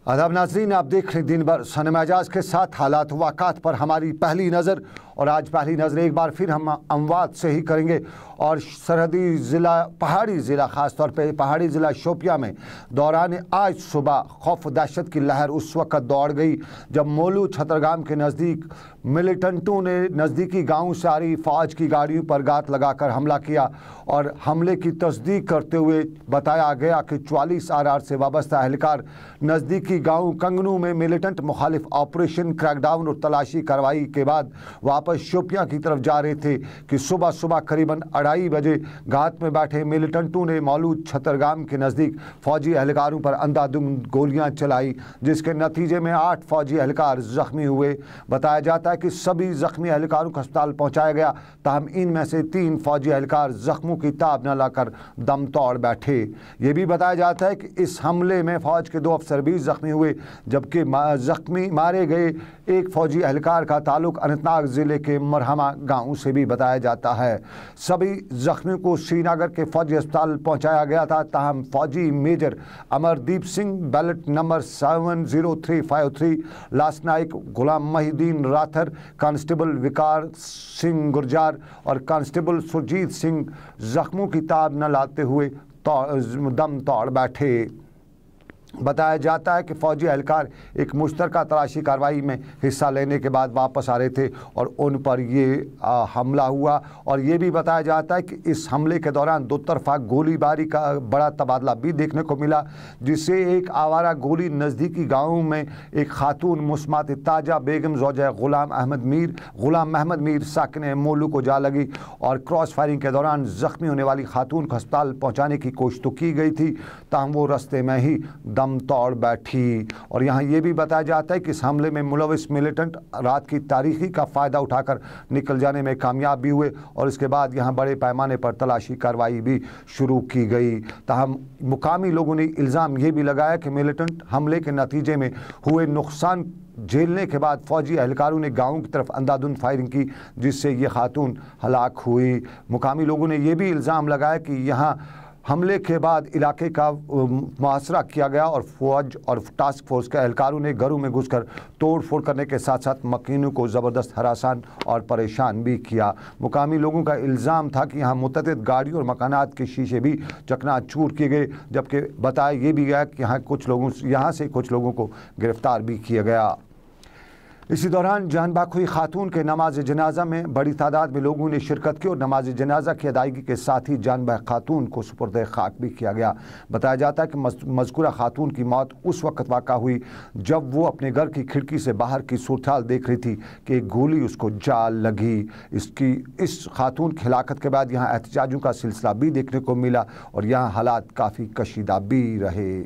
आदाब नाज़रीन, आप देख रहे हैं दिन भर सनम एजाज के साथ हालात वाक़ात पर हमारी पहली नज़र। और आज पहली नज़र एक बार फिर हम अमवात से ही करेंगे और सरहदी ज़िला पहाड़ी ज़िला ख़ास तौर पे पहाड़ी ज़िला शोपियां में दौरान आज सुबह खौफ दहशत की लहर उस वक़्त दौड़ गई जब मोलू छतरगाम के नज़दीक मिलिटेंटों ने नज़दीकी गाँव से आ रही फ़ौज की गाड़ियों पर घात लगाकर हमला किया। और हमले की तस्दीक करते हुए बताया गया कि 44 RR से वाबस्ता एहलकार नज़दीकी गाँव कंगनू में मिलिटेंट मुखालिफ ऑपरेशन क्रैकडाउन और तलाशी कार्रवाई के बाद वापस शोपियां की तरफ जा रहे थे कि सुबह सुबह करीबन 2:30 बजे घात में बैठे मिलिटेंटों ने मौलूद छतरगाम के नज़दीक फौजी एहलकारों पर अंधाधुंध गोलियां चलाई, जिसके नतीजे में 8 फौजी एहलकार ज़ख्मी हुए। बताया जाता है कि सभी ज़ख्मी एहलकारों को अस्पताल पहुँचाया गया, ताहम इनमें से 3 फौजी एहलकार ज़ख्मों की ताब न लाकर दम तोड़ बैठे। ये भी बताया जाता है कि इस हमले में फ़ौज के 2 अफसर भी ज़ख्मी हुए, जबकि ज़ख्मी मारे गए एक फौजी एहलकार का ताल्लुक अनंतनाग ज़िले के मरहमा गांव से भी बताया जाता है। सभी ज़ख्मियों को श्रीनगर के फौजी अस्पताल पहुंचाया गया था, ताहम फौजी major Amardeep Singh, ballot number 70353, lance naik Ghulam Mohiuddin Rather, constable Vikar Singh गुर्जार और कांस्टेबल सुरजीत सिंह ज़ख्मों की ताब न लाते हुए दम तोड़ बैठे। बताया जाता है कि फौजी एहलकार एक मुश्तरका तलाशी कार्रवाई में हिस्सा लेने के बाद वापस आ रहे थे और उन पर ये हमला हुआ। और ये भी बताया जाता है कि इस हमले के दौरान 2 तरफा गोलीबारी का बड़ा तबादला भी देखने को मिला, जिससे एक आवारा गोली नज़दीकी गाँव में एक खातून मुस्मात ताजा बेगम ज़ौजा गुलाम महमद मीर साकिन मोलू को जा लगी और क्रॉस फायरिंग के दौरान ज़ख्मी होने वाली खातून को अस्पताल पहुँचाने की कोशिश तो की गई थी, ताहम वो रास्ते में ही दम तोड़ बैठी। और यहाँ ये भी बताया जाता है कि इस हमले में मुलविस मिलिटेंट रात की तारीखी का फ़ायदा उठाकर निकल जाने में कामयाब भी हुए और इसके बाद यहाँ बड़े पैमाने पर तलाशी कार्रवाई भी शुरू की गई। ताहम मुकामी लोगों ने इल्ज़ाम ये भी लगाया कि मिलिटेंट हमले के नतीजे में हुए नुकसान झेलने के बाद फौजी एहलकारों ने गाँव की तरफ अंधाधुंध फायरिंग की, जिससे ये खातून हलाक हुई। मुकामी लोगों ने यह भी इल्ज़ाम लगाया कि यहाँ हमले के बाद इलाके का मुहासरा किया गया और फौज और टास्क फोर्स के एहलकारों ने घरों में घुसकर तोड़ फोड़ करने के साथ साथ मकीनों को ज़बरदस्त हरासान और परेशान भी किया। मुकामी लोगों का इल्ज़ाम था कि यहाँ मुतअद्दिद गाड़ियों और मकानात के शीशे भी चकनाचूर किए गए, जबकि बताया ये भी गया कि यहाँ से कुछ लोगों को गिरफ्तार भी किया गया। इसी दौरान जान बाख हुई खातून के नमाज जनाजा में बड़ी तादाद में लोगों ने शिरकत की और नमाज जनाजा की अदायगी के साथ ही जान बाख खातून को सुपुर्द खाक भी किया गया। बताया जाता है कि मज़कूरा खातून की मौत उस वक़्त वाक़ा हुई जब वो अपने घर की खिड़की से बाहर की सूरत देख रही थी कि एक गोली उसको जा लगी। इस खातून की हिलाकत के बाद यहाँ एहतजाजों का सिलसिला भी देखने को मिला और यहाँ हालात काफ़ी कशीदा भी रहे।